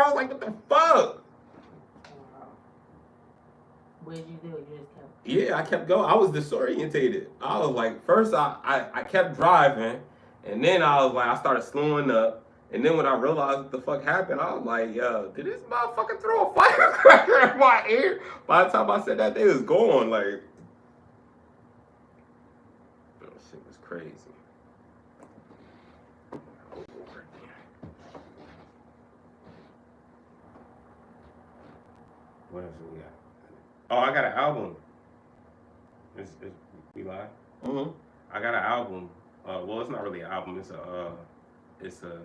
was like, what the fuck? What did you do? You just kept... Yeah, I kept going. I was disorientated. I was like, first I kept driving, and then I was like, I started slowing up. And then when I realized what the fuck happened, I was like, yo, did this motherfucker throw a firecracker in my ear? By the time I said that, they was gone. Like, that shit was crazy. What else we got? Oh, I got an album. We live? Mm-hmm. I got an album. Well, it's not really an album. It's a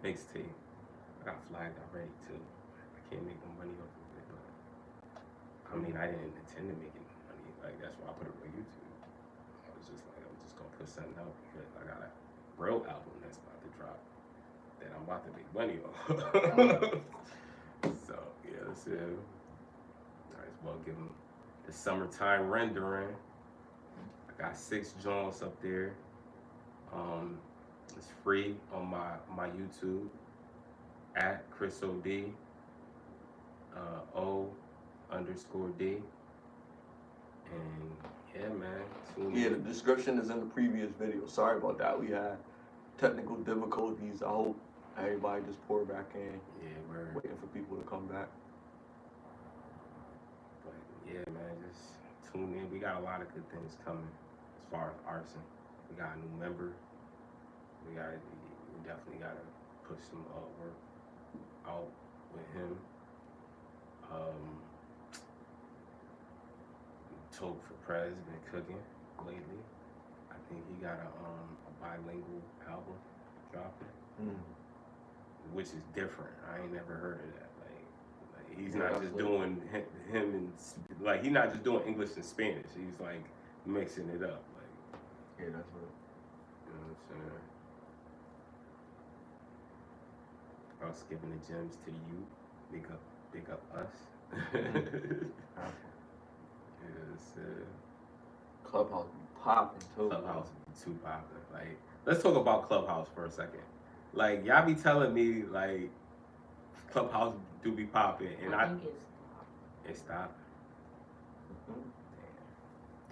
mixtape. I got flagged already too. I can't make no money off of it, but I mean, I didn't intend to make any money. Like, that's why I put it on YouTube. I was just like, I'm just gonna put something out because I got a real album that's about to drop that I'm about to make money on. So yeah, that's it. Might as well give them the summertime rendering. I got 6 joints up there. It's free on my YouTube at CrisxmasOD O_D. And yeah, man. Yeah, the description is in the previous video. Sorry about that. We had technical difficulties. I hope everybody just pour back in. Yeah, we're waiting for people to come back. But yeah, man, just tune in. We got a lot of good things coming as far as arson. We got a new member. We definitely gotta push some work out with him. Toke for Prez been cooking lately. I think he got a bilingual album dropping, which is different. I ain't never heard of that. Like he's not just doing him and like he's not just doing English and Spanish. He's like mixing it up. Like yeah, that's what. You know what I'm saying? Us giving the gems to you, big up us. Yes, Clubhouse be popping too. Clubhouse be too popping. Like, let's talk about Clubhouse for a second. Like, y'all be telling me like Clubhouse do be popping, and I think it stopped.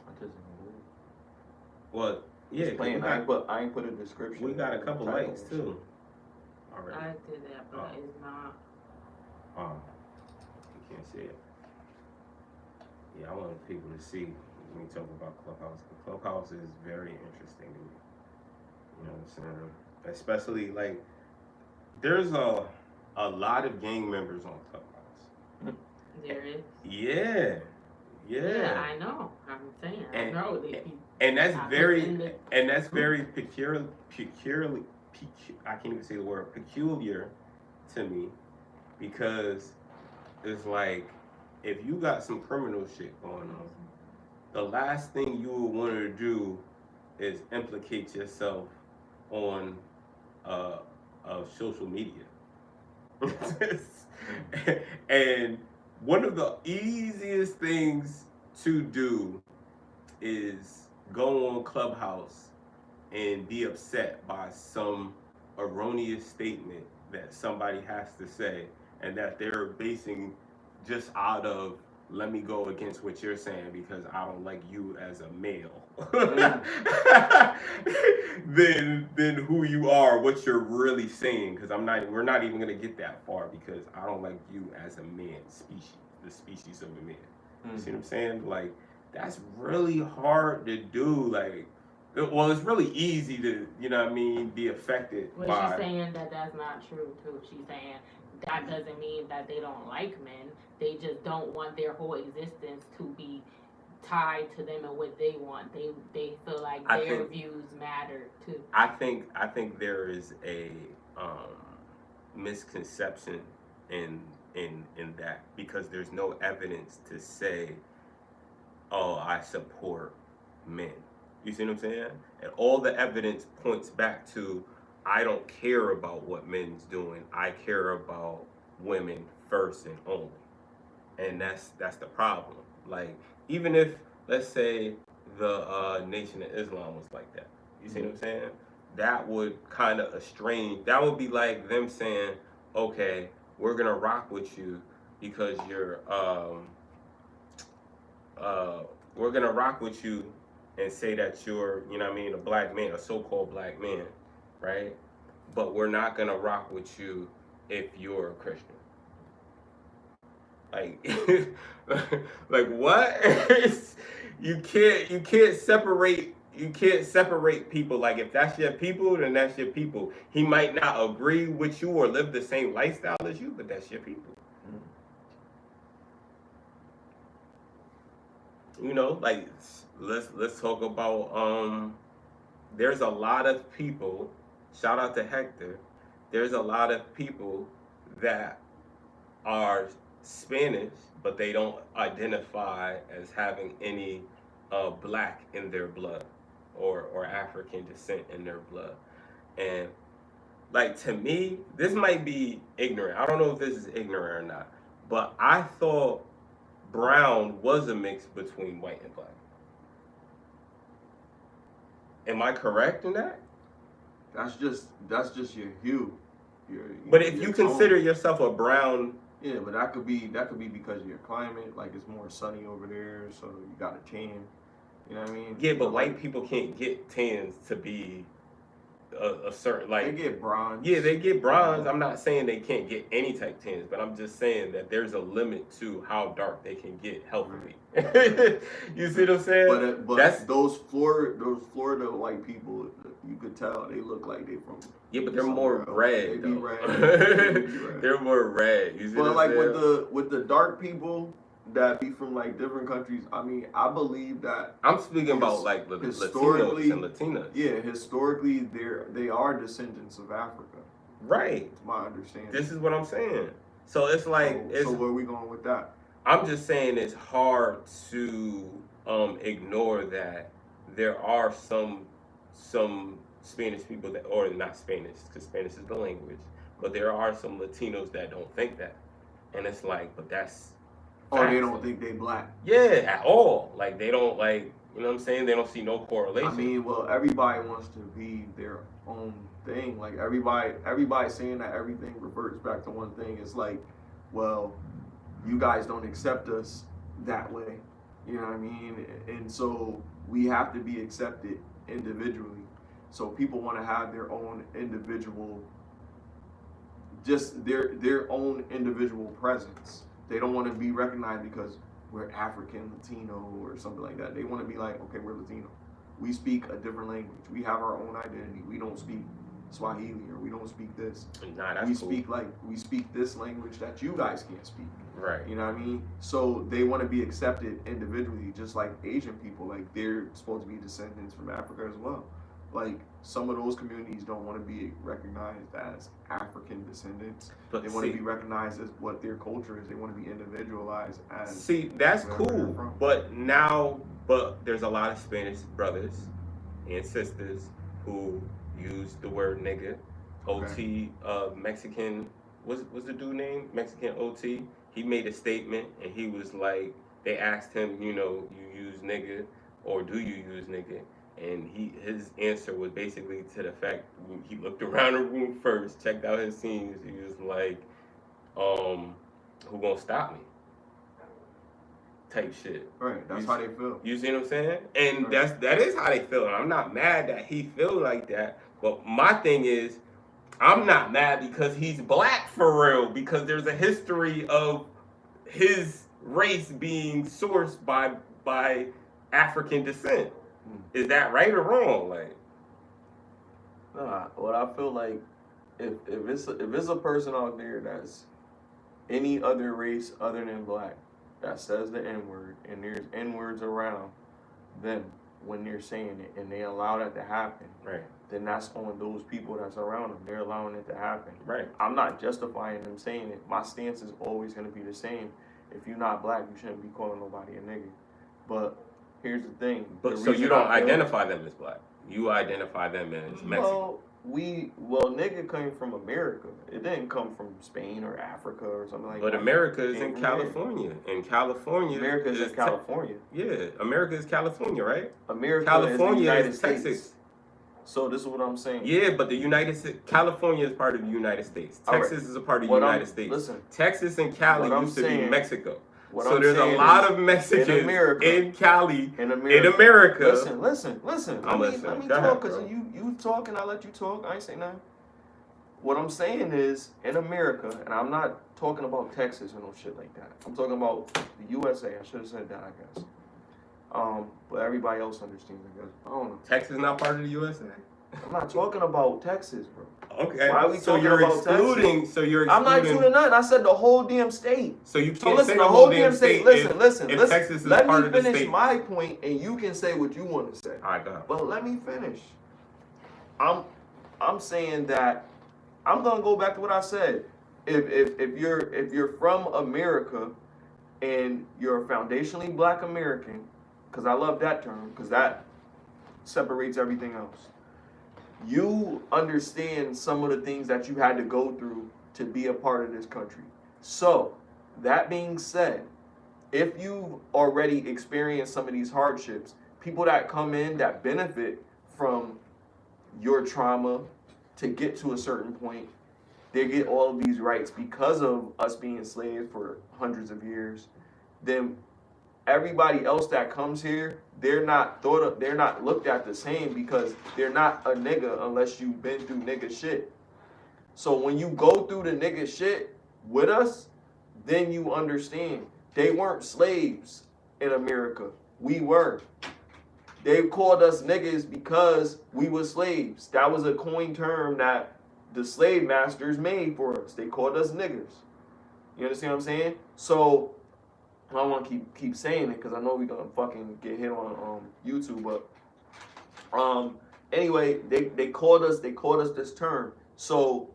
I just well, yeah. playing. I ain't put a description. We got a couple likes too. Already. I did that, but it's not. You can't see it. Yeah, I want people to see when we talk about Clubhouse. Clubhouse is very interesting to me. You know what I'm saying? Especially like, there's a lot of gang members on Clubhouse. There is. Yeah. Yeah, I know. I'm saying. I know. And that's very peculiarly. I can't even say the word peculiar to me, because it's like if you got some criminal shit going on, the last thing you would want to do is implicate yourself on social media. And one of the easiest things to do is go on Clubhouse and be upset by some erroneous statement that somebody has to say, and that they're basing just out of, let me go against what you're saying because I don't like you as a male. Then who you are, what you're really saying, because we're not even gonna get that far, because I don't like you as a man, the species of a man. You see what I'm saying? Like, that's really hard to do. Like, well, it's really easy to, you know what I mean, be affected by... She's saying that that's not true, too. She's saying that doesn't mean that they don't like men. They just don't want their whole existence to be tied to them and what they want. They feel like their views matter, too. I think there is a misconception in that, because there's no evidence to say, oh, I support men. You see what I'm saying? And all the evidence points back to, I don't care about what men's doing. I care about women first and only. And that's the problem. Like, even if, let's say, the Nation of Islam was like that. You see what I'm saying? That would kind of estrange. That would be like them saying, okay, we're gonna rock with you because you're we're gonna rock with you and say that you're, you know what I mean, a black man, a so-called black man, right? But we're not gonna rock with you if you're a Christian. Like, like what? you can't separate people. Like, if that's your people, then that's your people. He might not agree with you or live the same lifestyle as you, but that's your people. You know, like, let's talk about there's a lot of people, shout out to Hector, there's a lot of people that are Spanish, but they don't identify as having any black in their blood or African descent in their blood. And like, to me, this might be ignorant. I don't know if this is ignorant or not, but I thought brown was a mix between white and black. Am I correct in that? That's just your hue. But if you consider yourself a brown, yeah, but that could be because of your climate, like it's more sunny over there, so you got a tan. You know what I mean? Yeah, but white people can't get tans to be a certain, like, they get bronze. Yeah, they get bronze. I'm not saying they can't get any type tans, but I'm just saying that there's a limit to how dark they can get healthily. You see what I'm saying? But that's those Florida white people, you could tell they look like they from. Yeah, but they're more red. They be red. They're more red. You see but what like I'm saying? with the dark people that be from like different countries, I mean, I believe that I'm speaking about like Latinos and Latinas. Yeah, historically they are descendants of Africa. Right. It's my understanding. This is what I'm saying. So it's like so where are we going with that? I'm just saying it's hard to ignore that there are some Spanish people that, or not Spanish, because Spanish is the language, but there are some Latinos that don't think that. And it's like, but that's Oh, they don't think they black. Yeah, at all. Like, they don't, like, you know what I'm saying? They don't see no correlation. I mean, well, everybody wants to be their own thing. Like, everybody saying that everything reverts back to one thing. It's like, well, you guys don't accept us that way. You know what I mean? And so we have to be accepted individually. So people want to have their own individual, just their own individual presence. They don't want to be recognized because we're African, Latino, or something like that. They want to be like, okay, we're Latino. We speak a different language. We have our own identity. We don't speak Swahili, or we don't speak this. Nah, that's cool. We speak this language that you guys can't speak. Right. You know what I mean? So they want to be accepted individually, just like Asian people. Like, they're supposed to be descendants from Africa as well. Like, some of those communities don't want to be recognized as African descendants. But they want to be recognized as what their culture is. They want to be individualized as. See, that's cool. But there's a lot of Spanish brothers and sisters who use the word nigga. OT, Mexican, what's the dude name? Mexican OT. He made a statement and he was like, they asked him, you know, you use nigga, or do you use nigga? And his answer was basically to the fact, he looked around the room first, checked out his scenes. He was like, who gonna stop me? Type shit. Right, that's how they feel. You see what I'm saying? And that is how they feel. And I'm not mad that he feel like that. But my thing is, I'm not mad because he's black for real. Because there's a history of his race being sourced by African descent. Is that right or wrong? Like, nah. What I feel like, if it's a person out there that's any other race other than black that says the N-word, and there's N-words around them when they're saying it, and they allow that to happen, right? Then that's on those people that's around them. They're allowing it to happen, right? I'm not justifying them saying it. My stance is always going to be the same. If you're not black, you shouldn't be calling nobody a nigga. But here's the thing. But so you don't identify them as black. You identify them as Mexican. Well, nigga came from America. It didn't come from Spain or Africa or something like that. But America is in California. And California. America is in California. Yeah, America is California, right? America California is the United is Texas. States. So this is what I'm saying. Yeah, but the United States, California is part of the United States. Texas is a part of the United States. Listen, Texas and Cali used to be Mexico. So there's a lot of Mexicans in Cali, in America. Listen. Let me talk, because you talk and I let you talk. I ain't saying nothing. What I'm saying is, in America, and I'm not talking about Texas or no shit like that. I'm talking about the USA. I should have said that, I guess. But everybody else understands, I guess. I don't know. Texas not part of the USA? I'm not talking about Texas, bro. Okay. Why are we talking about Texas? So you're excluding. I'm not excluding nothing. I said the whole damn state. So you can't listen, say the whole damn state. Listen. Listen. Texas is let part me of the finish state. my point, and you can say what you want to say. All right, go ahead. But let me finish. I'm saying that I'm gonna go back to what I said. If you're from America and you're a foundationally Black American, because I love that term, because that separates everything else. You understand some of the things that you had to go through to be a part of this country. So, that being said, if you've already experienced some of these hardships, people that come in that benefit from your trauma to get to a certain point, they get all of these rights because of us being slaves for hundreds of years. Then everybody else that comes here, they're not looked at the same, because they're not a nigga unless you've been through nigga shit. So when you go through the nigga shit with us, then you understand. They weren't slaves in America. We were. They called us niggas because we were slaves. That was a coined term that the slave masters made for us. They called us niggas. You understand what I'm saying? So I don't want to keep saying it, because I know we're gonna fucking get hit on YouTube. But anyway, they called us this term. So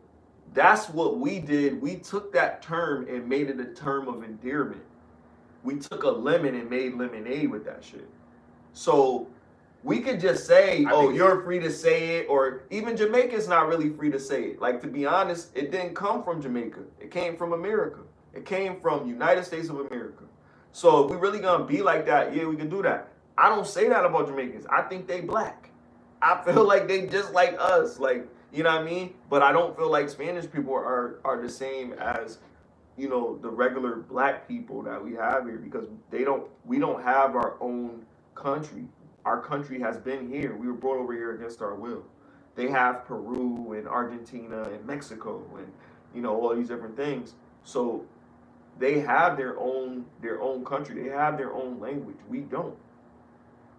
that's what we did. We took that term and made it a term of endearment. We took a lemon and made lemonade with that shit. So we could just say, oh, you're free to say it, or even Jamaica's not really free to say it. Like, to be honest, it didn't come from Jamaica. It came from America. It came from United States of America. So if we really gonna be like that, yeah, we can do that. I don't say that about Jamaicans. I think they Black. I feel like they just like us. Like, you know what I mean? But I don't feel like Spanish people are the same as, you know, the regular Black people that we have here, because we don't have our own country. Our country has been here. We were brought over here against our will. They have Peru and Argentina and Mexico and, you know, all these different things. So they have their own country. They have their own language. We don't.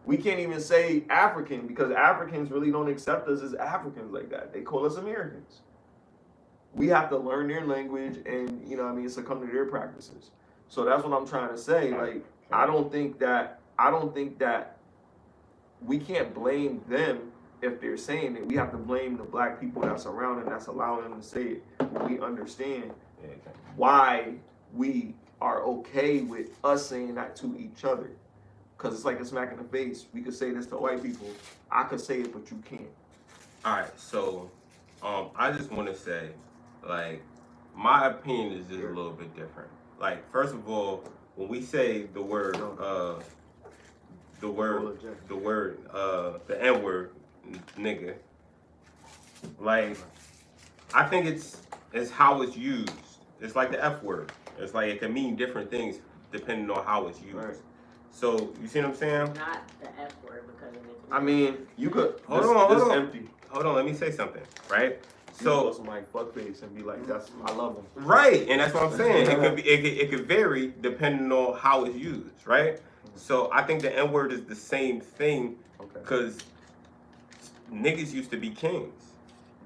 We can't even say African, because Africans really don't accept us as Africans like that. They call us Americans. We have to learn their language and, you know what I mean, succumb to their practices. So that's what I'm trying to say. Like, I don't think that we can't blame them if they're saying it. We have to blame the Black people that's around and that's allowing them to say it. We understand why we are okay with us saying that to each other. Because it's like a smack in the face. We could say this to white people. I could say it, but you can't. All right, so I just want to say, like, my opinion is just a little bit different. Like, first of all, when we say the N-word, nigga, like, I think it's how it's used. It's like the F word. It's like it can mean different things depending on how it's used. Right. So, you see what I'm saying? Not the F word, because it is. I mean, you could. Hold on. Empty. Hold on, let me say something, right? So somebody fuck face and be like, I love them. Right, and that's what I'm saying. It could vary depending on how it's used, right? So I think the N-word is the same thing, because niggas used to be kings.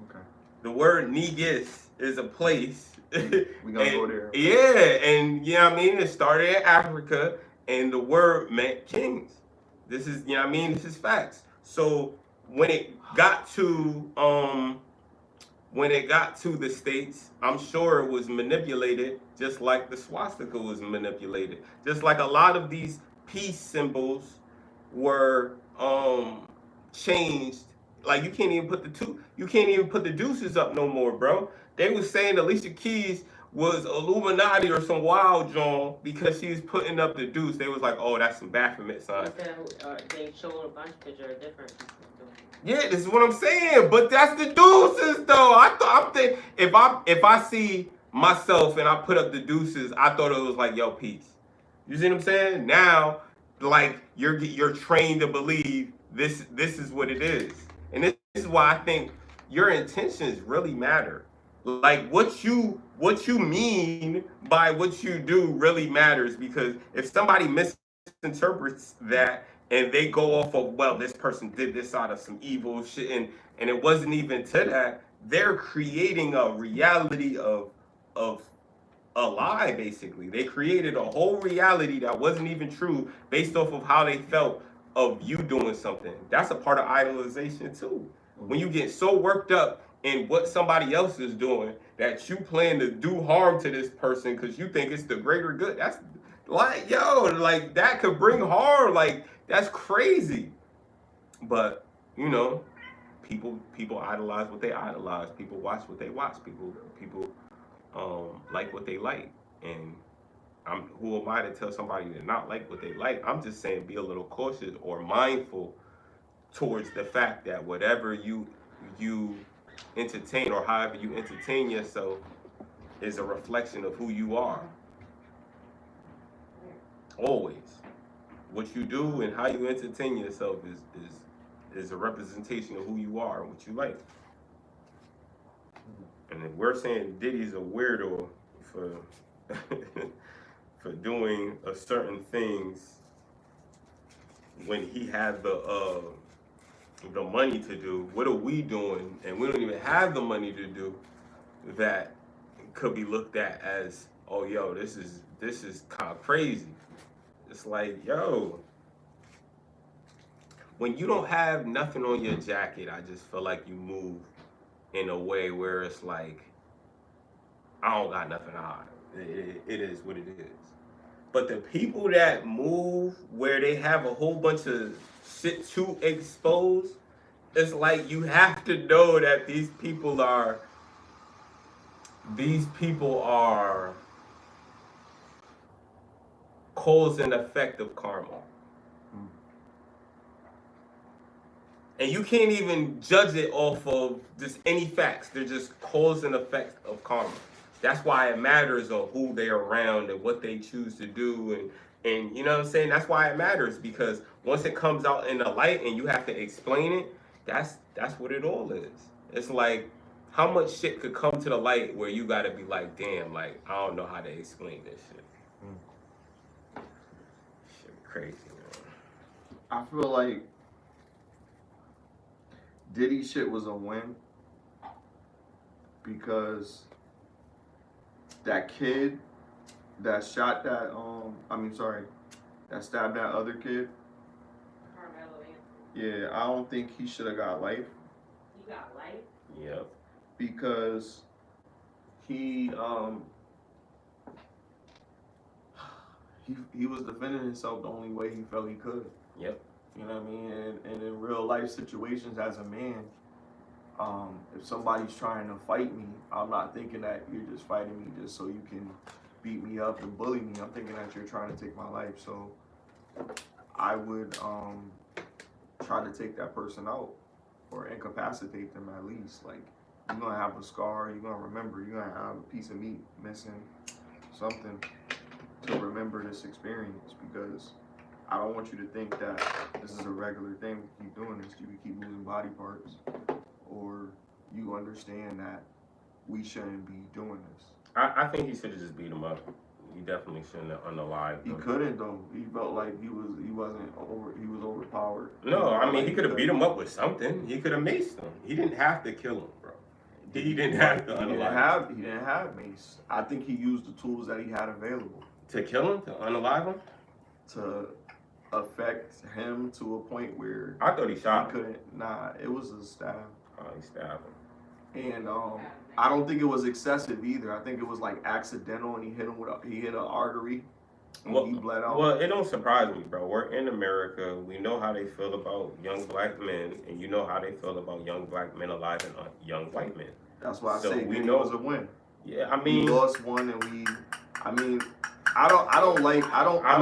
Okay. The word negus is a place. We gonna go there. Yeah, and you know what I mean? It started in Africa, and the word meant kings. This is, you know what I mean? This is facts. So when it got to the States, I'm sure it was manipulated just like the swastika was manipulated. Just like a lot of these peace symbols were changed. Like, you can't even put the deuces up no more, bro. They was saying Alicia Keys was Illuminati or some wild John because she was putting up the deuce. They was like, oh, that's some Baphomet sign. They showed a bunch of pictures of different people doing it. Yeah, this is what I'm saying. But that's the deuces, though. I'm thinking if I see myself and I put up the deuces, I thought it was like, yo, peace. You see what I'm saying? Now, like you're trained to believe this is what it is, and this is why I think your intentions really matter. Like what you mean by what you do really matters, because if somebody misinterprets that and they go off of, well, this person did this out of some evil shit, and it wasn't even to that, they're creating a reality of a lie. Basically, they created a whole reality that wasn't even true based off of how they felt of you doing something. That's a part of idolization too. When you get so worked up in what somebody else is doing that you plan to do harm to this person because you think it's the greater good. That's like, yo, like that could bring harm. Like, that's crazy. But you know, people idolize what they idolize. People watch what they watch. People like what they like. And who am I to tell somebody to not like what they like? I'm just saying be a little cautious or mindful towards the fact that whatever you entertain or however you entertain yourself is a reflection of who you are. Always. What you do and how you entertain yourself is a representation of who you are and what you like. And if we're saying Diddy's a weirdo for for doing a certain things when he had the money to do, what are we doing? And we don't even have the money to do that could be looked at as, oh, yo, this is kind of crazy. It's like, yo, when you don't have nothing on your jacket, I just feel like you move in a way where it's like, I don't got nothing to hide. It is what it is. But the people that move where they have a whole bunch of shit to expose, it's like you have to know that these people are cause and effect of karma. And you can't even judge it off of just any facts. They're just cause and effect of karma. That's why it matters on who they're around and what they choose to do. And you know what I'm saying? That's why it matters, because once it comes out in the light and you have to explain it, that's what it all is. It's like, how much shit could come to the light where you gotta be like, damn, like, I don't know how to explain this shit. Shit crazy, man. I feel like Diddy shit was a win because that kid that shot that that stabbed that other kid. Yeah, I don't think he should have got life. You got life? Yep. Because he was defending himself the only way he felt he could. Yep. You know what I mean? And in real life situations as a man, if somebody's trying to fight me, I'm not thinking that you're just fighting me just so you can beat me up and bully me. I'm thinking that you're trying to take my life. So I would try to take that person out or incapacitate them at least. Like, you're gonna have a scar, you're gonna remember, you're gonna have a piece of meat missing, something to remember this experience, because I don't want you to think that this is a regular thing. We keep doing this, you keep losing body parts, or you understand that we shouldn't be doing this. I think he should have just beat him up. He definitely shouldn't have unalived him. He couldn't though. He felt like he was overpowered. No, I mean, he could have beat him up with something. He could have maced him. He didn't have to kill him, bro. He didn't have to unalive him. He didn't have mace. I think he used the tools that he had available. To kill him? To unalive him? To affect him to a point where I thought he shot him. Couldn't. Nah, it was a stab. Oh, he stabbed him. And I don't think it was excessive either. I think it was like accidental, and he hit an artery, and he bled out. Well, it don't surprise me, bro. We're in America. We know how they feel about young black men, and you know how they feel about young black men alive and young white men. That's why I say we know it was a win. Yeah, I mean, we lost one, and I don't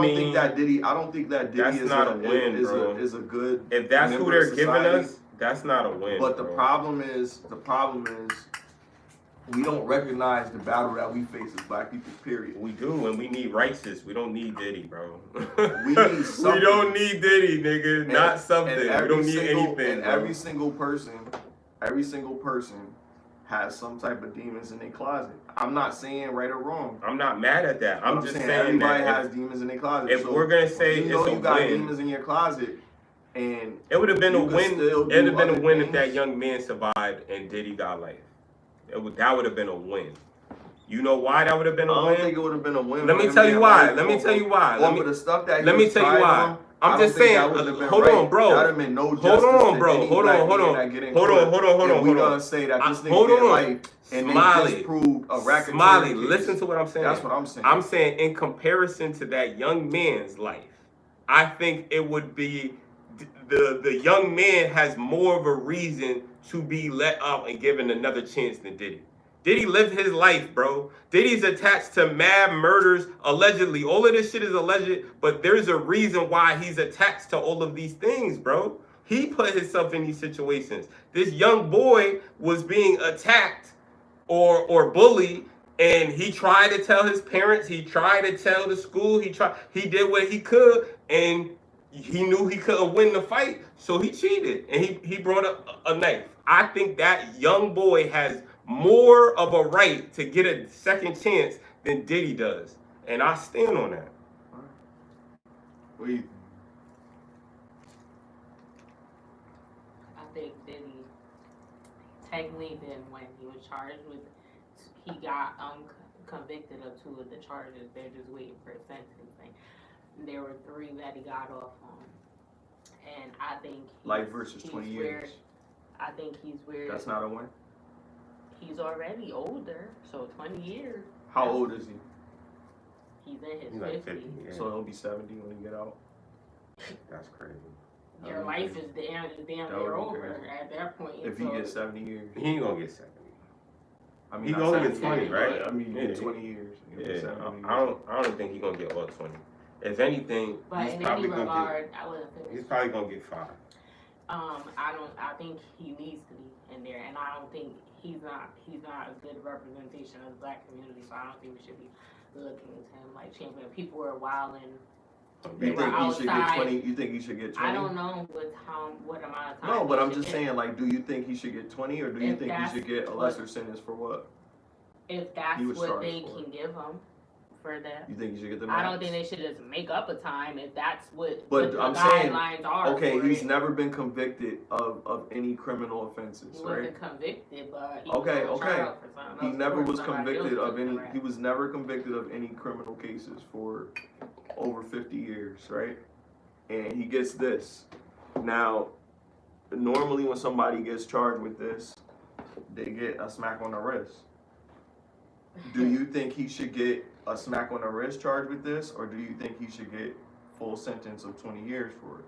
think that Diddy that's not a win, bro. is a good. If that's who they're giving us, That's not a win. But the bro. problem is, we don't recognize the battle that we face as black people, period. We do, and we need righteous. We don't need Diddy, bro. We need something. We don't need Diddy, nigga. Not something. We don't need anything. And bro. every single person has some type of demons in their closet. I'm not saying right or wrong. I'm not mad at that. I'm just saying everybody that has demons in their closet. if we're gonna say you know it's you a got win, demons in your closet, and it would have been a win. It would have been a win if that things. young man survived and Diddy got life. That would have been a win. You know why that would have been a win? I don't think it would have been a win. Let me tell you why. Let me tell you why. Let me stuff that. Let me tell you why. I'm just saying. Hold on, bro. Hold on, bro. Hold on. We gonna say that this nigga get life and Smiley, they disproved a racketeering Smiley, case. listen to what I'm saying. That's what I'm saying. I'm saying in comparison to that young man's life, I think it would be the young man has more of a reason to be let out and given another chance than Diddy. Diddy lived his life, bro. Diddy's attached to mad murders, allegedly. All of this shit is alleged, but there's a reason why he's attached to all of these things, bro. He put himself in these situations. This young boy was being attacked or bullied, and he tried to tell his parents, he tried to tell the school, he did what he could, and he knew he couldn't win the fight, so he cheated, and he brought a knife. I think that young boy has more of a right to get a second chance than Diddy does, and I stand on that. What do you think? I think Diddy technically then when he was charged with, he got convicted of 2 of the charges. They're just waiting for sentencing. There were 3 that he got off on, and I think Life versus 20 years. I think he's weird. That's not a win. He's already older, so 20 years. How old is he? He's in his He's like 50s. 50, yeah. So he'll be 70 when he get out. That's crazy. Your life is damn near over at that point. If he gets 70 years. He ain't gonna get 70. I mean, He not gonna get 70, 20, right? I mean, you Yeah. get 20 years. You get Yeah, 70 I don't think he's gonna get all 20. If anything, But he's in probably any gonna regard, I wouldn't get. finish. He's probably gonna get 5. I think he needs to be in there, and I don't think he's not a good representation of the black community. So I don't think we should be looking to him like champion. People were wilding. You think he should get 20? You think he should get 20? I don't know what amount of time. No, but he I'm should just get. saying, like, do you think he should get 20, or do you If think he that's should get a what- lesser sentence for what? If that's He was what charged they for can give him for that. You think he should get the I max? don't think they should just make up a time if that's what But the I'm saying, guidelines are. okay, for he's it. never been convicted of any criminal offenses, He right? wasn't convicted, but he Okay, was on okay. trial for something He else. never For was somebody convicted else of took any. the rap. He was never convicted of any criminal cases for over 50 years, right? And he gets this. Now, normally when somebody gets charged with this, they get a smack on the wrist. Do you think he should get a smack on the wrist charge with this, or do you think he should get full sentence of 20 years for it?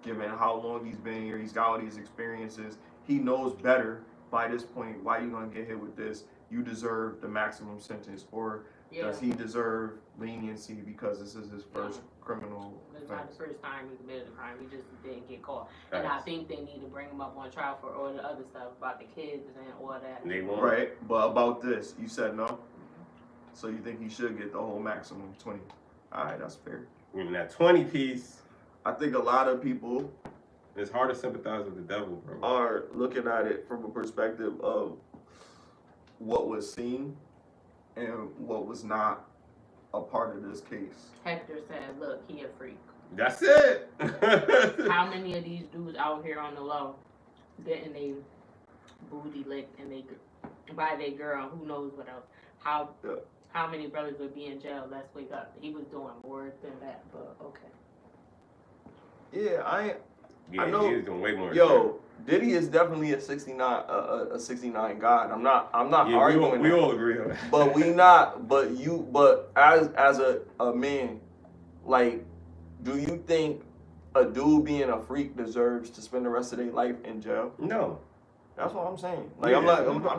Given how long he's been here, he's got all these experiences, he knows better by this point. Why you gonna get hit with this? You deserve the maximum sentence, or does he deserve leniency because this is his first criminal It's not offense? the first time he committed a crime. He just didn't get caught. And I think they need to bring him up on trial for all the other stuff about the kids and all that. They won't. Right, but about this, you said no. So you think he should get the whole maximum 20? All right, that's fair. I mean, that 20 piece, I think a lot of people it's hard to sympathize with the devil, bro. are looking at it from a perspective of what was seen and what was not a part of this case. Hector said, look, he a freak. That's it. How many of these dudes out here on the low getting they booty licked and they by their girl, who knows what else? How many brothers would be in jail? Let's wake up. He was doing more than that, but okay. Yeah, Yeah, I know. he was doing way more. Yo, Diddy is definitely a 69, a 69 god. I'm not yeah, arguing. we that. all agree on that. But as a man, like, do you think a dude being a freak deserves to spend the rest of their life in jail? No. That's what I'm saying. Like, Yeah, I'm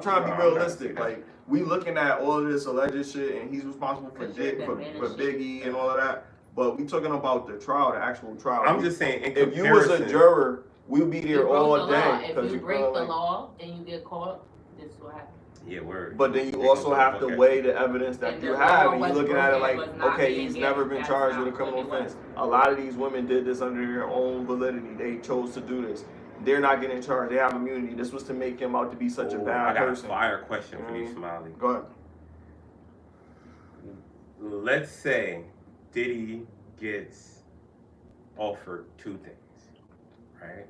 trying to be I'm not realistic. saying Like, we looking at all of this alleged shit, and he's responsible for Cause you're for diminishing. Biggie and all of that. But we talking about the trial, the actual trial. I'm just saying, in if you was comparison, a juror we'll be You there broke all the law. day. If you break the like, law and you get caught, this is what happens. Yeah, word. but then you also have to weigh the evidence that And you the have, law and you're was looking at it broken, like, was not okay, being he's given. never been That's charged with a not criminal what it offense. was. A lot of these women did this under their own validity. They chose to do this. They're not getting charged. They have immunity. This was to make him out to be such a bad person. I got a fire question for you, Smiley. Go ahead. Let's say Diddy gets offered two things, right?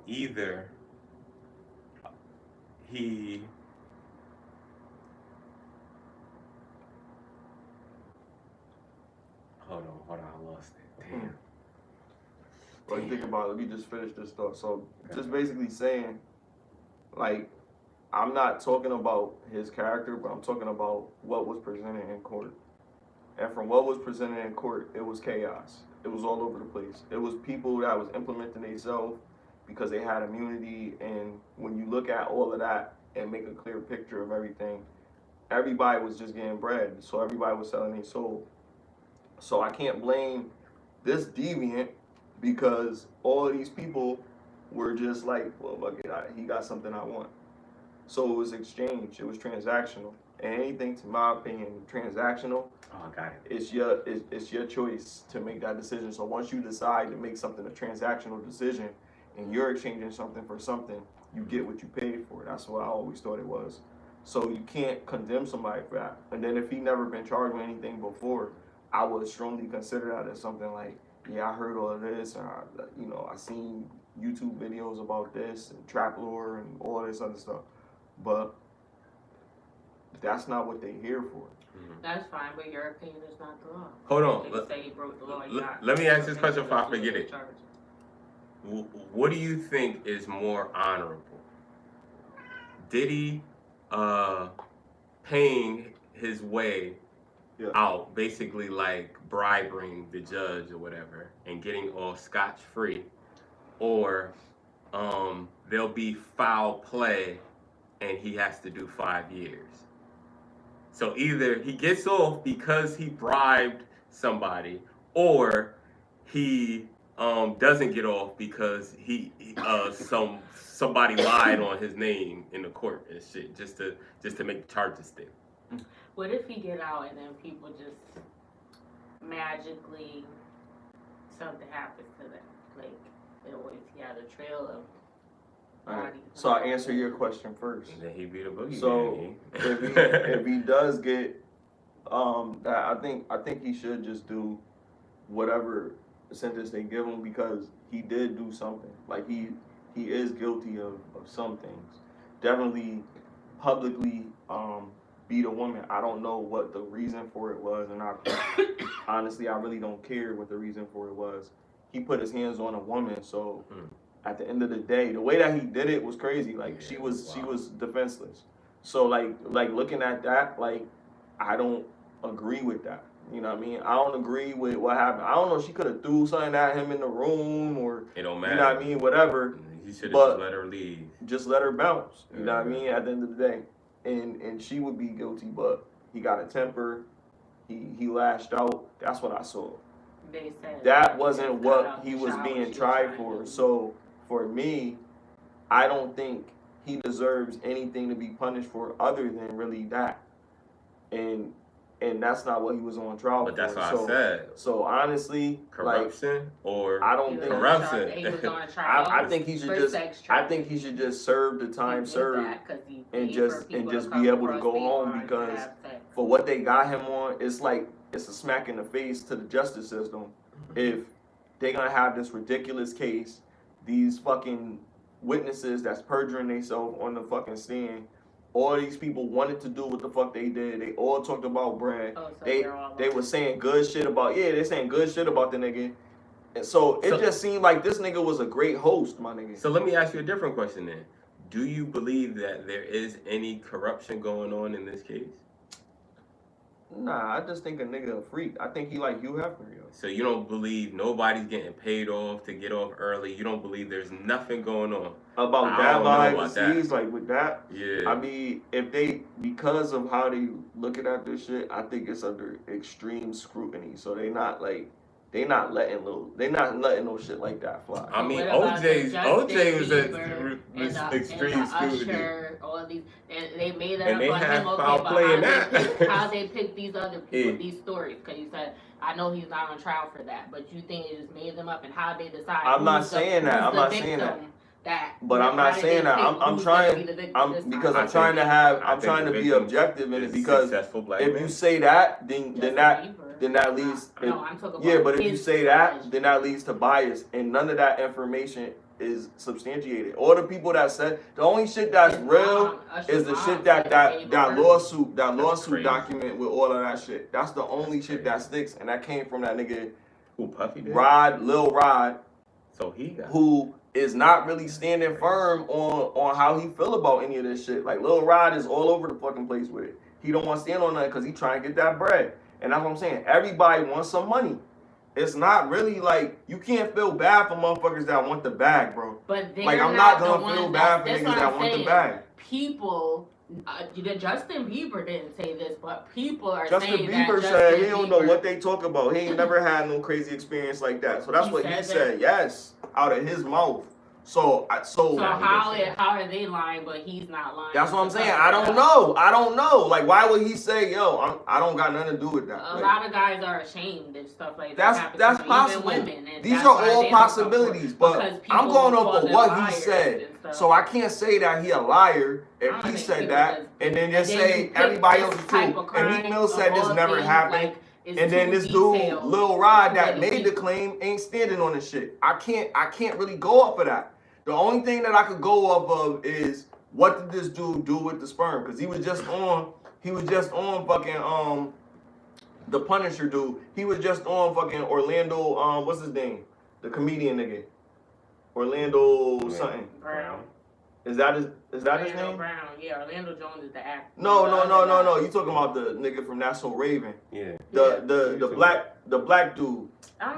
Either he hold on, I lost it. Damn. Well, you think about it. Let me just finish this thought. So, just basically saying, like, I'm not talking about his character, but I'm talking about what was presented in court. And from what was presented in court, it was chaos. It was all over the place. It was people that was implementing themselves because they had immunity. And when you look at all of that and make a clear picture of everything, everybody was just getting bread. So everybody was selling their soul. So I can't blame this deviant because all of these people were just like, well, fuck it, he got something I want. So it was exchange. It was transactional. And anything, to my opinion, transactional. Oh, I got it. It's your choice to make that decision. So once you decide to make something a transactional decision, and you're exchanging something for something, you get what you paid for. That's what I always thought it was. So you can't condemn somebody for that. And then if he never been charged with anything before, I would strongly consider that as something like, yeah, I heard all of this, or I seen YouTube videos about this and trap lore and all this other stuff. But that's not what they're here for. That's fine, but your opinion is not the law. Hold on. They say he broke the law. Let me ask this question before I forget it. What do you think is more honorable? Diddy paying his way out, basically like bribing the judge or whatever, and getting off scotch-free, or there'll be foul play and he has to do 5 years. So either he gets off because he bribed somebody, or he doesn't get off because somebody lied on his name in the court and shit, just to make the charges stick. What if he get out and then people just magically something happens to them? Like he had a trail of. Right. So I answer your question first. And then he be the boogie. So if he does get I think he should just do whatever sentence they give him, because he did do something. Like he is guilty of some things. Definitely publicly beat a woman. I don't know what the reason for it was, and honestly I really don't care what the reason for it was. He put his hands on a woman, so at the end of the day, the way that he did it was crazy. Like she was defenseless. So like looking at that, like I don't agree with that. You know what I mean? I don't agree with what happened. I don't know, she could have threw something at him in the room, or it don't matter. You know what I mean? Whatever. He should have just let her leave. Just let her bounce. You know what I mean? At the end of the day. And she would be guilty, but he got a temper. He lashed out. That's what I saw. They said that wasn't what he was being tried for. So for me, I don't think he deserves anything to be punished for other than really that. And that's not what he was on trial for. But that's what I said. So honestly, corruption, or I don't think corruption. He was on trial. I think he should just serve the time served and just be able to go home, because for what they got him on, it's like it's a smack in the face to the justice system. If they're gonna have this ridiculous case, these fucking witnesses that's perjuring themselves on the fucking stand, all these people wanted to do what the fuck they did. They all talked about Brad. Oh, so they were saying good shit about they're saying good shit about the nigga. And so it just seemed like this nigga was a great host, my nigga. So let me ask you a different question then. Do you believe that there is any corruption going on in this case? Nah, I just think a nigga a freak. I think he like Hugh Hefner, yo. So you don't believe nobody's getting paid off to get off early? You don't believe there's nothing going on? About that behind the scenes, like with that? Yeah. I mean, if they, because of how they looking at this shit, I think it's under extreme scrutiny. So they they not letting no shit like that fly. I mean, What about OJ was Bieber at extreme and the scrutiny. Usher, all these, and they made that And up they on had him. Okay, foul but play in that. how they pick these other people, Yeah. these stories? Because you said, I know he's not on trial for that, but you think it just made them up, and how they decide? I'm not saying that. I'm not saying that. But I'm not saying that. I'm trying. I'm trying to be objective in it, because if you say that, then that leads. No, I'm talking about Yeah, but if you his say that, alleged. then that leads to bias, and none of that information is substantiated. All the people that said, the only shit that's real is the shit that lawsuit crazy. document with all of that shit. That's the only shit that sticks, and that came from that nigga Who Puffy did? Lil Rod, So he got who is not really standing firm on how he feel about any of this shit. Like, Lil Rod is all over the fucking place with it. He don't want to stand on nothing because he trying to get that bread. And that's what I'm saying. Everybody wants some money. It's not really like, you can't feel bad for motherfuckers that want the bag, bro. But like, I'm not gonna feel bad for niggas that want the bag. People, Justin Bieber didn't say this, but people are Justin saying Bieber that said he don't know what they talk about. He ain't never had no crazy experience like that. So that's what he said. Yes, out of his mouth. So how are they lying, but he's not lying? That's what I'm saying. I don't know. Like, why would he say, yo, I don't got nothing to do with that? A lot of guys are ashamed and stuff like that. That's possible. Even women, and these are all possibilities, but I'm going off of what he said. So I can't say that he a liar if he said that, and then just say everybody else is true. And Meek Mill said this never happened. And then this dude, Lil Rod, that made the claim, ain't standing on this shit. I can't really go off of that. The only thing that I could go off of is, what did this dude do with the sperm? Because he was just on fucking the Punisher dude. He was just on fucking Orlando, what's his name? The comedian nigga. Orlando something. Brown. Is that his name? Brown. Yeah, Orlando Jones is the actor. No. You talking about the nigga from That's So Raven. Yeah. The black dude.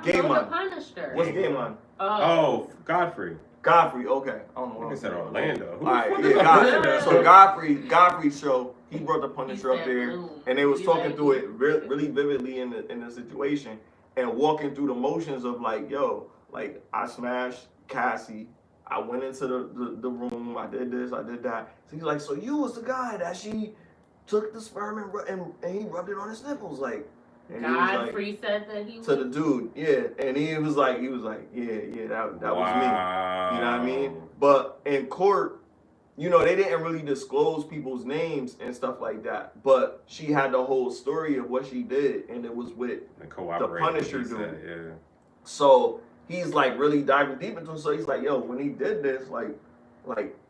Game on. The Punisher. What's Game on? Oh, Godfrey. Okay. I don't know. I said Orlando. Alright, yeah, so Godfrey's show, he brought the Punisher up there, and they was talking through it really vividly in the situation, and walking through the motions of like, yo, like, I smashed Cassie, I went into the room, I did this, I did that. So he's like, so you was the guy that she took the sperm and he rubbed it on his nipples, like. And Godfrey said that he was to the dude, yeah, and he was like, yeah, that was me. You know what I mean? But in court, you know, they didn't really disclose people's names and stuff like that. But she had the whole story of what she did, and it was with the Punisher dude. Yeah. So he's like really diving deep into it. So he's like, yo, when he did this, like,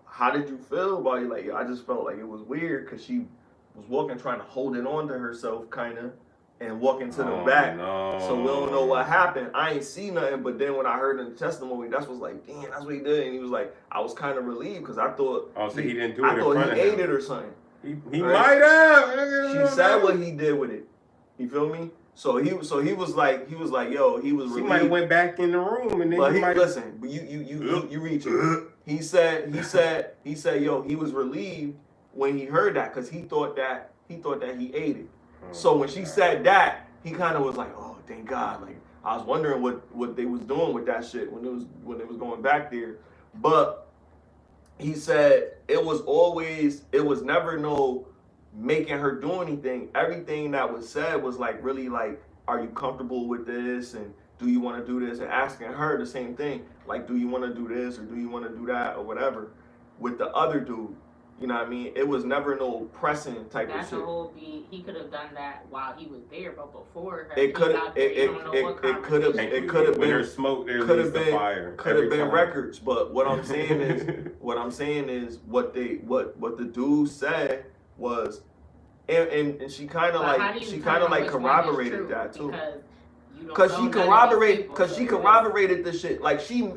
how did you feel about it? Like, I just felt like it was weird because she was walking, trying to hold it on to herself, kind of. And walking to the back, so we don't know what happened. I ain't see nothing, but then when I heard in the testimony, that's was like, damn, that's what he did. And he was like, I was kind of relieved because I thought, so he didn't do it. I thought he ate it or something. He might have. She said what he did with it. You feel me? So he was like, yo, he was relieved. She might have went back in the room and then. But listen, but you reach it. He said, yo, he was relieved when he heard that because he thought that he ate it. So when she said that, he kind of was like, "Oh, thank God!" Like, I was wondering what they was doing with that shit when it was going back there. But he said it was never no making her do anything. Everything that was said was like really like, "Are you comfortable with this?" and "Do you want to do this?" and asking her the same thing, like, "Do you want to do this?" or "Do you want to do that?" or whatever. With the other dude. You know what I mean? It was never no pressing type of shit. That's the whole beat. He could have done that while he was there, but before it could have been there's smoke, there's fire. Could have been records. But what I'm saying is what the dude said was, and she kind of like corroborated that too. Because she corroborated the shit. Like she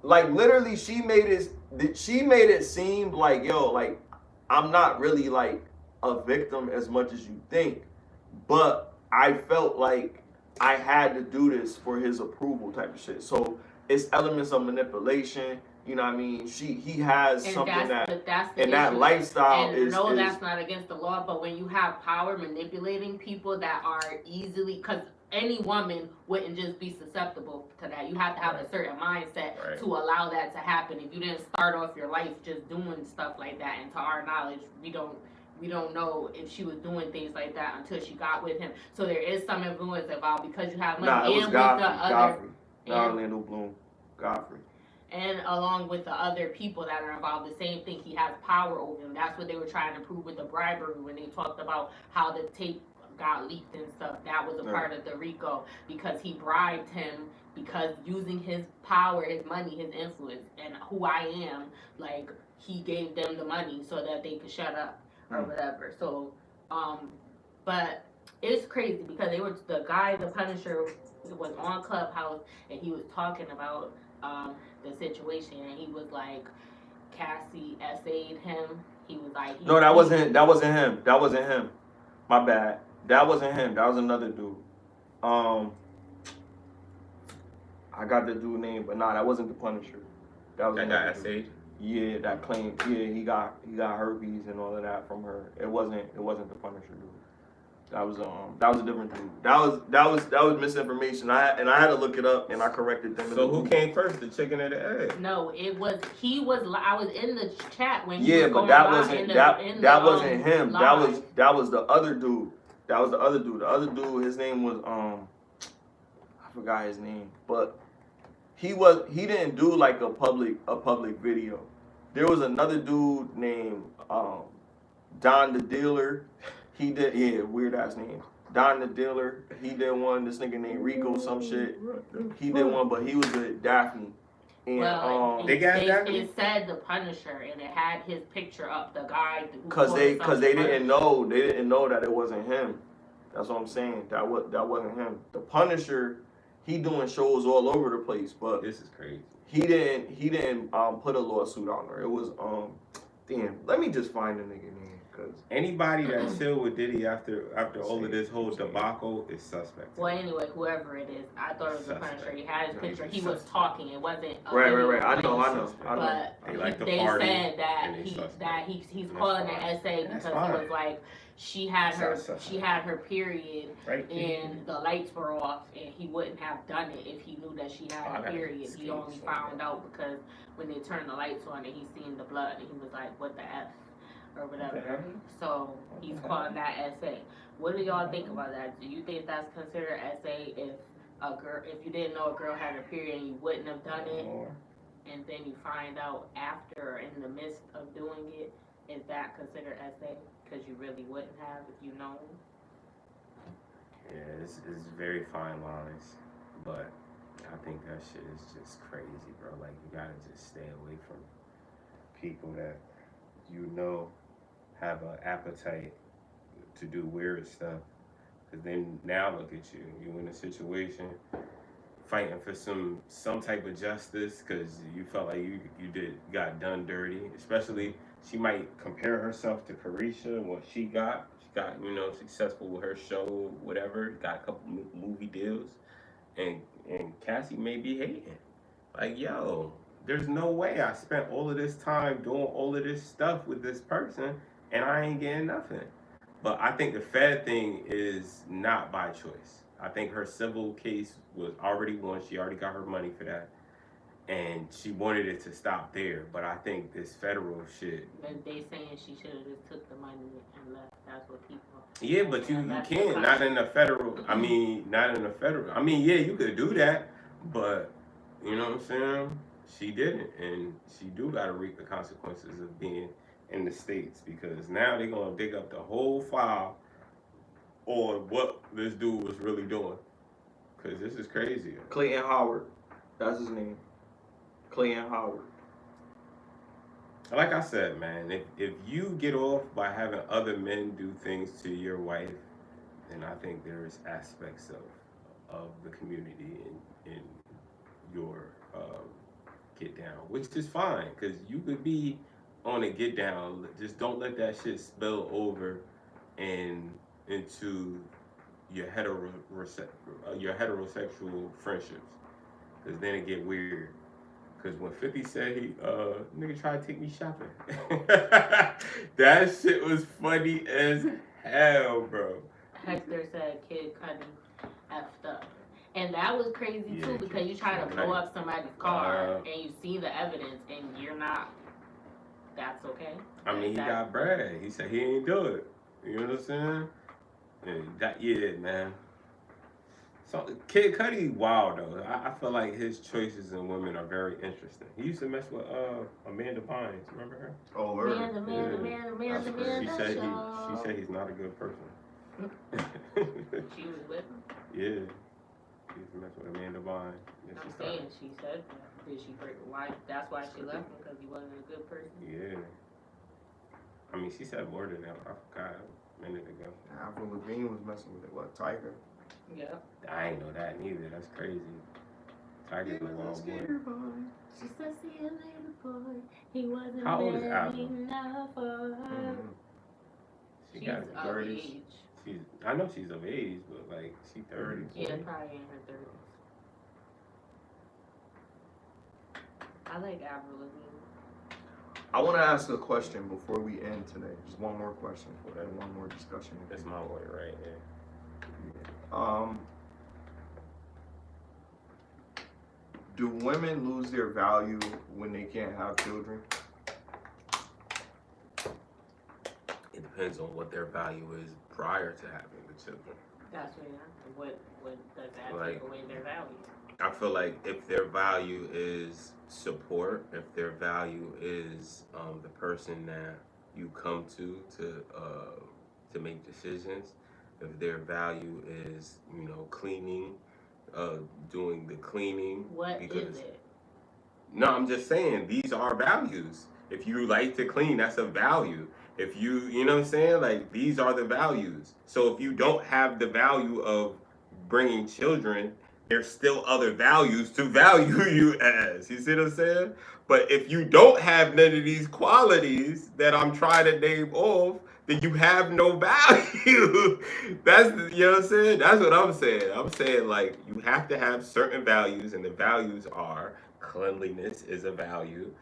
literally she made it seem like, yo, like, I'm not really like a victim as much as you think, but I felt like I had to do this for his approval type of shit. So it's elements of manipulation, You know what I mean? He has And something that's the and that issue. lifestyle And is. no, that's not against the law, but when you have power manipulating people that are easily, because any woman wouldn't just be susceptible to that. You have to have a certain mindset to allow that to happen. If you didn't start off your life just doing stuff like that, and to our knowledge, we don't know if she was doing things like that until she got with him. So there is some influence involved because you have money. Nah, it was and Godfrey. with the other, Godfrey. Not Orlando Bloom. Godfrey. And along with the other people that are involved, the same thing, he has power over them. That's what they were trying to prove with the bribery when they talked about how the tape got leaked and stuff. That was a part of the RICO because he bribed him because using his power, his money, his influence, and who I am, like, he gave them the money so that they could shut up or whatever. So, but it's crazy because the guy, the Punisher, was on Clubhouse and he was talking about the situation, and he was like, Cassie essayed him. He was like, no, that wasn't him. That wasn't him. My bad. That wasn't him. That was another dude. I got the dude name, but nah, that wasn't the Punisher. That was that guy essayed. Yeah, that claimed. Yeah, he got herpes and all of that from her. It wasn't the Punisher dude. That was a different dude. That was misinformation. I had to look it up and I corrected them. So who came first, the chicken or the egg? No, I was in the chat when he was going that wasn't him. Live. That was the other dude. The other dude, his name was I forgot his name, but he didn't do like a public video. There was another dude named Don the Dealer. He did, weird ass name. Don the Dealer. He did one. This nigga named Rico, some shit. He did one, but he was with Daphne. And it said the Punisher, and it had his picture up. The guy. Cause they didn't know that it wasn't him. That's what I'm saying. That wasn't him. The Punisher, he doing shows all over the place, but this is crazy. He didn't put a lawsuit on her. It was damn. Let me just find the nigga name. Cause anybody that's still with Diddy after all of this whole debacle is suspect. Well, anyway, whoever it is, I thought it was the Punisher. He had his picture. He was talking. It wasn't. Right. I know. But they said that he's calling an essay because he was like, she had her period and the lights were off, and he wouldn't have done it if he knew that she had a period. He only found out because when they turned the lights on and he seen the blood, and he was like, what the F? Or whatever. So he's calling that essay. What do y'all think about that? Do you think that's considered essay if you didn't know a girl had a period and you wouldn't have done it, and then you find out after or in the midst of doing it, is that considered essay? Because you really wouldn't have if you known. Yeah, it's very fine lines, but I think that shit is just crazy, bro. Like, you gotta just stay away from people that have an appetite to do weird stuff. Because then now look at you. You in a situation fighting for some type of justice because you felt like you got done dirty. Especially, she might compare herself to Carisha, what she got. She got, successful with her show, whatever. Got a couple movie deals. And Cassie may be hating. Like, yo, there's no way I spent all of this time doing all of this stuff with this person and I ain't getting nothing. But I think the Fed thing is not by choice. I think her civil case was already won. She already got her money for that. And she wanted it to stop there. But I think this federal shit. But they saying she should have just took the money and left. That's what people. Yeah, but you can't. Not in the federal. Yeah, you could do that. But, you know what I'm saying? She didn't, and she do gotta reap the consequences of being in the States because now they're gonna dig up the whole file on what this dude was really doing. Cause this is crazy. Clayton Howard, that's his name. Clayton Howard. Like I said, man, if you get off by having other men do things to your wife, then I think there's aspects of the community in your get down, which is fine, because you could be on a get down. Just don't let that shit spill over and into your heterosexual friendships, because then it get weird. Cause when 50 said he nigga tried to take me shopping, that shit was funny as hell, bro. Hector said Kid Cudi effed up. And that was crazy Yeah, too, because you try to Kid blow Cudi. up somebody's car and you see the evidence and you're not. That's okay. I mean, he got Brad. He said he ain't do it. You know what I'm saying? Yeah, man. So Kid Cudi, wild though. I feel like his choices in women are very interesting. He used to mess with Amanda Bynes. Remember her? Oh, her. Amanda. She said he's not a good person. She was with him? Yeah. She used to mess with Amanda Bynes. I'm saying she said that. Did she break? Why? That's why she left him, because he wasn't a good person. Yeah. I mean, she said more than that. I forgot a minute ago. Avril Lavigne was messing with it. What, Tiger? Yeah. I ain't know that neither. That's crazy. Tiger's a wild boy. She said, "See you later, boy. He wasn't How old is ready Avril? enough for her." She got She's of 30s. age. I know she's of age, but like she 30. Yeah, probably in her 30s. I like Avril Lavigne. I want to ask a question before we end today. Just one more question for that, one more discussion. That's my boy right here. Do women lose their value when they can't have children? It depends on what their value is prior to having the children. That's what does that Like, take away their value? I feel like if their value is support, if their value is the person that you come to make decisions, if their value is cleaning, doing the cleaning. What is it? No, I'm just saying these are values. If you like to clean, that's a value. If you know what I'm saying, like these are the values. So if you don't have the value of bringing children, there's still other values to value you as. You see what I'm saying? But if you don't have none of these qualities that I'm trying to name off, then you have no value. That's you know what I'm saying? That's what I'm saying. I'm saying like you have to have certain values, and the values are cleanliness is a value,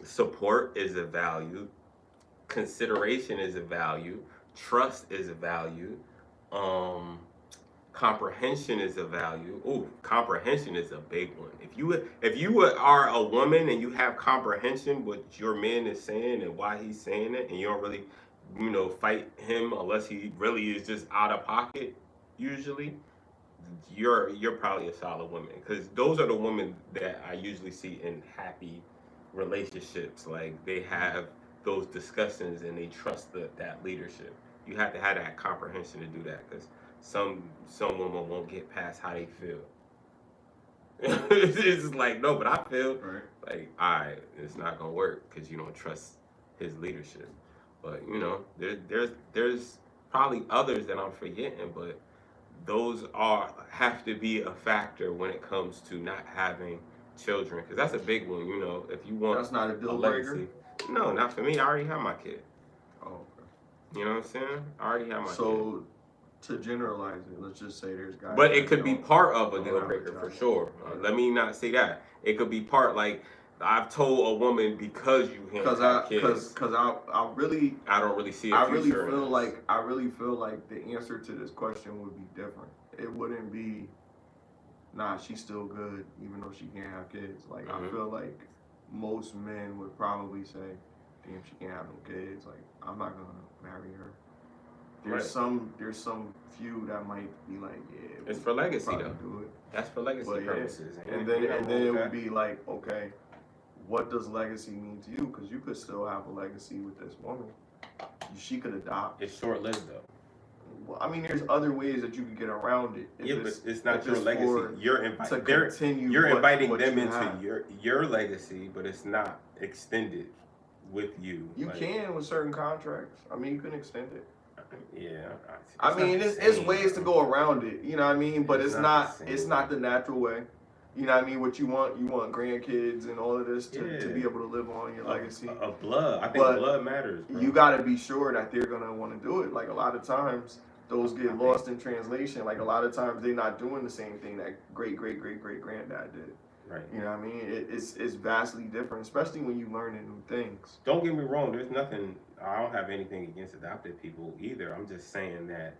support is a value, consideration is a value, trust is a value, comprehension is a value. Ooh, comprehension is a big one. If you are a woman and you have comprehension what your man is saying and why he's saying it, and you don't really, fight him unless he really is just out of pocket, usually, you're probably a solid woman. Because those are the women that I usually see in happy relationships. Like they have those discussions and they trust that leadership. You have to have that comprehension to do that, because some women won't get past how they feel. It's just like, no, but I feel like, all right, it's not gonna work because you don't trust his leadership. But there's probably others that I'm forgetting, but those have to be a factor when it comes to not having children, because that's a big one. If you want, that's not a deal breaker. No, not for me. I already have my kid. Oh, okay. You know what I'm saying? I already have my kid. So, to generalize it, let's just say there's guys. But it could be part of a deal breaker for sure. Let me not say that. It could be part, like I've told a woman, because you can't have kids. Because I don't really see a future. I really feel like the answer to this question would be different. It wouldn't be, nah, she's still good even though she can't have kids. Like I feel like most men would probably say, damn, she can't have no kids. Like I'm not gonna marry her. There's some few that might be like, yeah, it's for legacy though. Do it. That's for legacy purposes. And then it would be like, okay, what does legacy mean to you? Because you could still have a legacy with this woman. She could adopt. It's short lived though. Well, I mean, there's other ways that you can get around it. But it's not your legacy. You're inviting them into your legacy, but it's not extended with you. You can with certain contracts. I mean, you can extend it. Yeah. I mean, it's ways to go around it. You know what I mean? But it's not the natural way. You know what I mean? What you want grandkids and all of this to be able to live on your legacy. Of blood. I think blood matters, bro. You got to be sure that they're going to want to do it. Like a lot of times, those get lost in translation. Like a lot of times, they're not doing the same thing that great-great-great-great-granddad did. Right. You know what I mean? It's vastly different, especially when you learning new things. Don't get me wrong. There's nothing. I don't have anything against adopted people either. I'm just saying that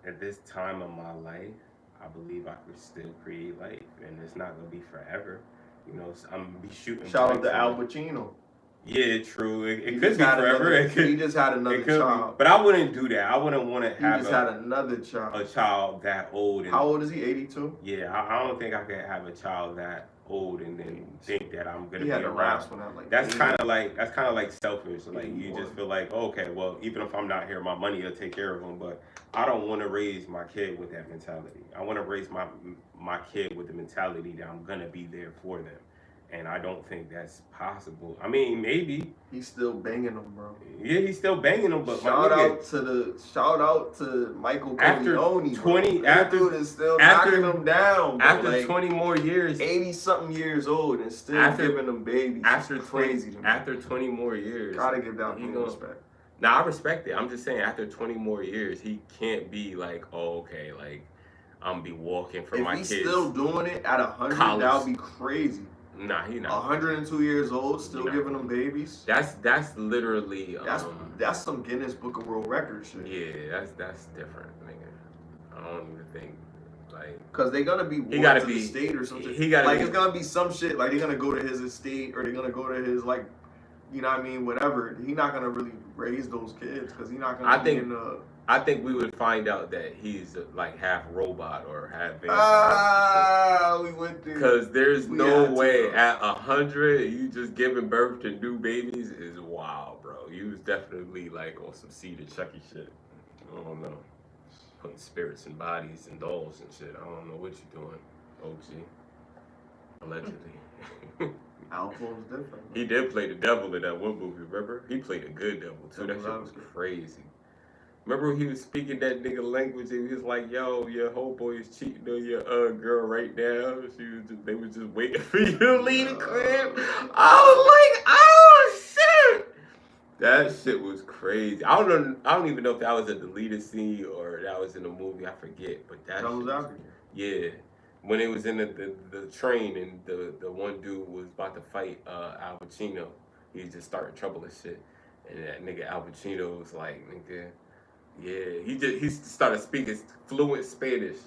at this time of my life, I believe I could still create life, and it's not gonna be forever. You know, I'm gonna be shooting. Shout out to Al Pacino. Yeah, true. It could be forever. He just had another child. But I wouldn't do that. I wouldn't want to have had another child. A child that old. How old is he? 82? Yeah, I don't think I could have a child that old and then think that I'm gonna be around. Like that's kind of like selfish. Like you just feel like, okay, well, even if I'm not here, my money will take care of them. But I don't want to raise my kid with that mentality. I want to raise my kid with the mentality that I'm gonna be there for them. And I don't think that's possible. I mean, maybe he's still banging them, bro. Yeah, he's still banging them. But shout out to Michael Corleone. After dude is still knocking them down. Bro. After 20 more years, 80-something years old, and still giving them babies. After 20 more years, gotta give that respect. Now I respect it. I'm just saying, after 20 more years, he can't be like, oh, okay, like I'm gonna be walking for my kids. If he's still doing it at 100, that would be crazy. Nah, he not. 102 years old, still giving them babies. That's literally that's some Guinness Book of World Records shit. Yeah, that's different, nigga. I don't even think because they're gonna be to the state or something. It's gonna be some shit like they're gonna go to his estate or they're gonna go to his you know what I mean, whatever. He's not gonna really raise those kids because he's not gonna be in the. I think we would find out that he's like half robot or half. We went through. Because there's no way at 100 you just giving birth to new babies is wild, bro. You was definitely like on some Seed and Chucky shit. I don't know, putting spirits in bodies and dolls and shit. I don't know what you're doing, OG. Allegedly. Alpha's different. He did play the devil in that one movie. Remember? He played a good devil too. That shit was crazy. Remember he was speaking that nigga language and he was like, yo, your homeboy is cheating on your girl right now. They was just waiting for you to leave the crib. I was like, oh shit. That shit was crazy. I don't even know if that was a deleted scene or that was in the movie. I forget. But that was out. Yeah. When it was in the train and the one dude was about to fight Al Pacino. He was just starting trouble and shit. And that nigga Al Pacino was like, nigga. Yeah, he started speaking fluent Spanish,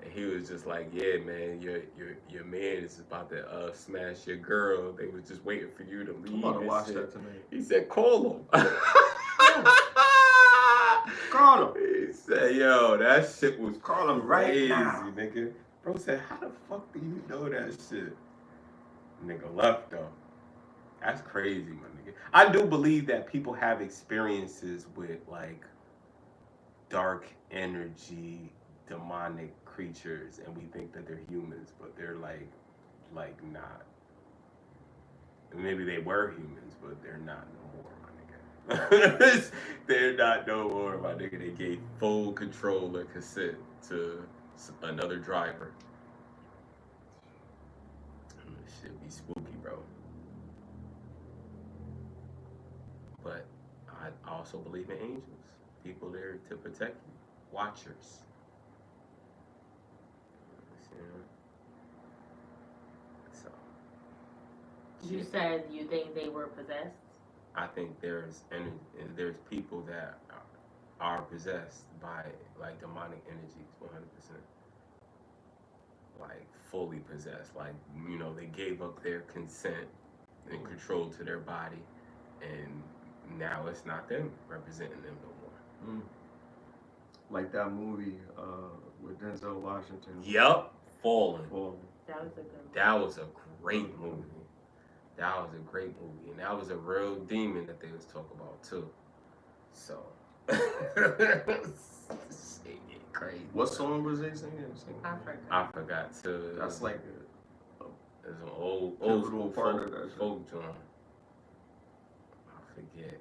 and he was just like, "Yeah, man, your man is about to smash your girl. They was just waiting for you to leave." I'm about to watch that tonight. He said, "Call him." Call him. He said, "Yo, that shit was call him right now, nigga." Bro said, "How the fuck do you know that shit?" Nigga left though. That's crazy, my nigga. I do believe that people have experiences with like dark energy, demonic creatures, and we think that they're humans, but they're like not. Maybe they were humans, but they're not no more, my nigga. They're not no more, my nigga. They gave full control and consent to another driver. This shit be spooky, bro. But I also believe in angels. People there to protect you. Watchers. So. You said you think they were possessed? I think there's people that are possessed by like demonic energies, 100%. Like fully possessed. Like, you know, they gave up their consent and control to their body, and now it's not them representing them no more. Like that movie with Denzel Washington. Yup. Fallen. That was a good movie. That was a great movie. That was a great movie. And that was a real demon that they was talking about too. So crazy. What song was they singing? I forgot too. That's like it's an old school folk joint. I forget.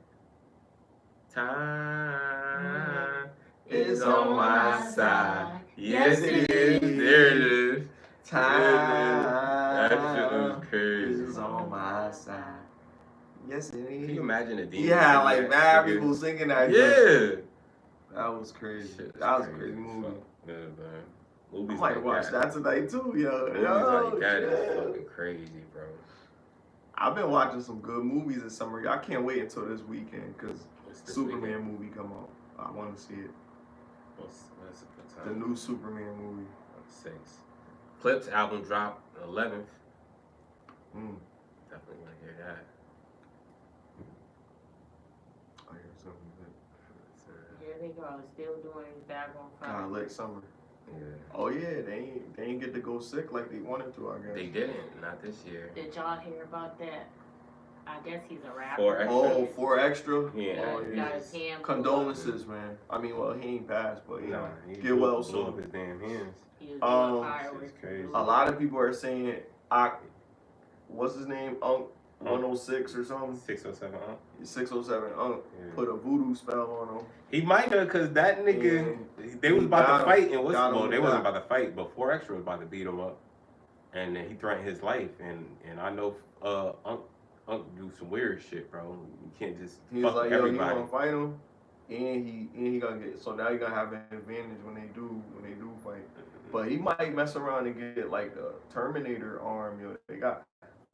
Time is on my side. Yes, it is. There it is. Time. That shit was crazy. Is on my side. Yes, it is. Can you imagine a demon? Yeah, like mad people singing that. Yeah. That was crazy. That was a crazy movie. Yeah, man. Movies I might like watch that tonight too, yo. Movies Yo, like that is yeah. fucking crazy, bro. I've been watching some good movies this summer. I can't wait until this weekend because What's this Superman weekend? movie come out. I want to see it. What's the The time? new Superman movie. 6. Clips album drop 11th. Definitely want to hear that. I hear something good. Here they go, still doing Bag on Fire. Late summer. Yeah. Oh yeah, they ain't get to go sick like they wanted to, I guess. They didn't, not this year. Did y'all hear about that? I guess he's a rapper. 4 Extra. Oh, 4 Extra? Yeah. Oh, He got his hand Condolences, man. I mean, well, he ain't passed, but Nah, he get well blew soon. up his damn hands. He was doing fireworks. It's crazy. A lot of people are saying, what's his name? 106 or something? 607 Unc. 607 Unc Yeah. put a voodoo spell on him. He might have, cause that nigga, they was about to fight, and they wasn't about to fight, but 4 Extra was about to beat him up, and then he threatened his life, and I know Unc do some weird shit, bro. You can't just He was fuck like, everybody. yo, he gonna fight him, and he gonna get. So now you gonna have an advantage when they do fight. But he might mess around and get like the Terminator arm. Yo, they got.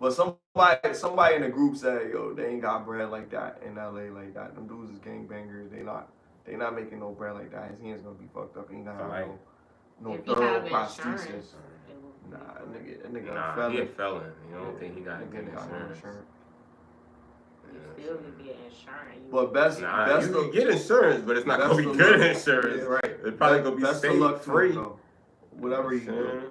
But somebody in the group said, yo, they ain't got bread like that in LA like that. Them dudes is gangbangers. They not making no bread like that. His hands gonna be fucked up. He ain't gonna have no If you thorough have prosthesis. insurance, Nah, that nigga Nah, a felon. he a felon. You don't think he got Nigga good ain't got no insurance? you still can get insurance. But best You can get insurance, but it's not gonna be good insurance. Yeah, right. It's probably gonna be best of state luck to free. him, though. Whatever you do.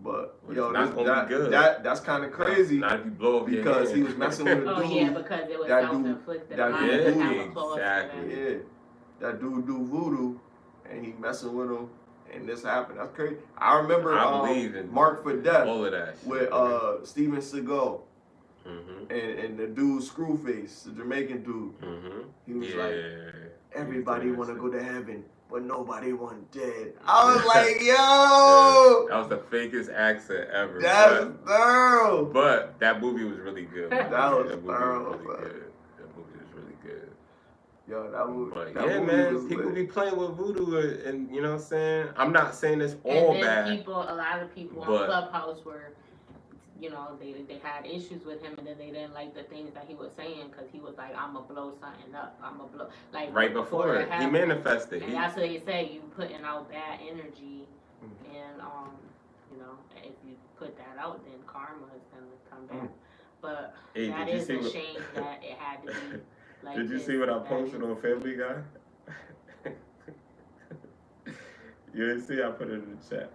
But yo, it's not gonna be good. that's kind of crazy. Not if you blow up your Because hand. he was messing with a dude. Oh yeah, because it was that dude- self-inflicted. that A lot dude of people voodoo. have a clause for Exactly. that. Yeah, that dude do voodoo, and he messing with him, and this happened. That's crazy. I remember I believe in Mark for Death all of that shit. with Steven Seagal Mm-hmm. and the dude Screwface, the Jamaican dude. Mm-hmm. He was Yeah. like, everybody Yeah, want to shit. go to heaven, but nobody want dead. I was like, yo, That was the fakest accent ever. that's thorough. But that movie was really good. That was movie thorough, was really bro. good. That movie was really good. Yo, that movie. But that yeah, movie man, was people lit. be playing with voodoo, and you know what I'm saying? I'm not saying it's And all then bad. a lot of people but- on Clubhouse were, you know, they had issues with him, and then they didn't like the things that he was saying because he was like, "I'ma blow something up. I'ma blow." Like Right before it, he happened. manifested. And that's what they say. You putting out bad energy, and you know, if you put that out, then karma is gonna come back. But Hey, that did you is see a what- shame that it had to be like. Did you this, see what I that posted is- on Family Guy? You didn't see? I put it in the chat.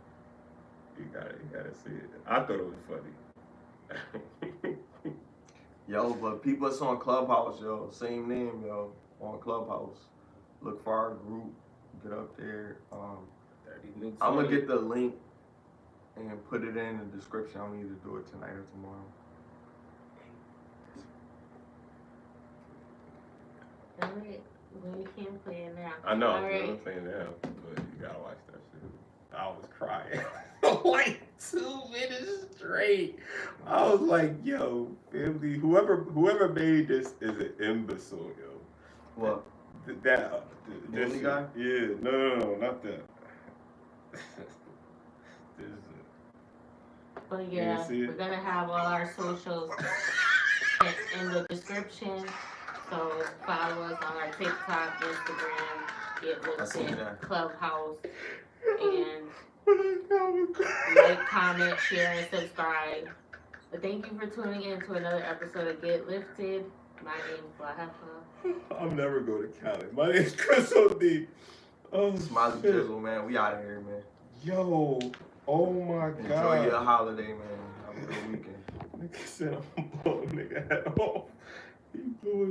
You gotta see it. I thought it was funny. Yo, but people that's on Clubhouse, yo, same name, yo, on Clubhouse. Look for our group. Get up there. I'm gonna get the link and put it in the description. I'm gonna either do it tonight or tomorrow. Alright, well, we can't play it now. I know, All I'm right. saying now, but you gotta watch that shit. I was crying like 2 minutes straight. I was like, yo, family, whoever made this is an imbecile, yo. What? This Family Guy? Yeah, no, not that. This is But You yeah, see it? we're gonna have all our socials in the description. So follow us on our TikTok, Instagram, Get I seen Listed, that. Clubhouse, and like, comment, share, and subscribe. But thank you for tuning in to another episode of Get Lifted. My name is Blahefa. I'm never going to Cali. My name is CrisxmasOnDemand. Oh, Smiley shit. Jizzle, man. We out of here, man. Yo, oh my Enjoy God. your holiday, man. Have a good weekend. Nigga said I'm blowing nigga head off. He blew his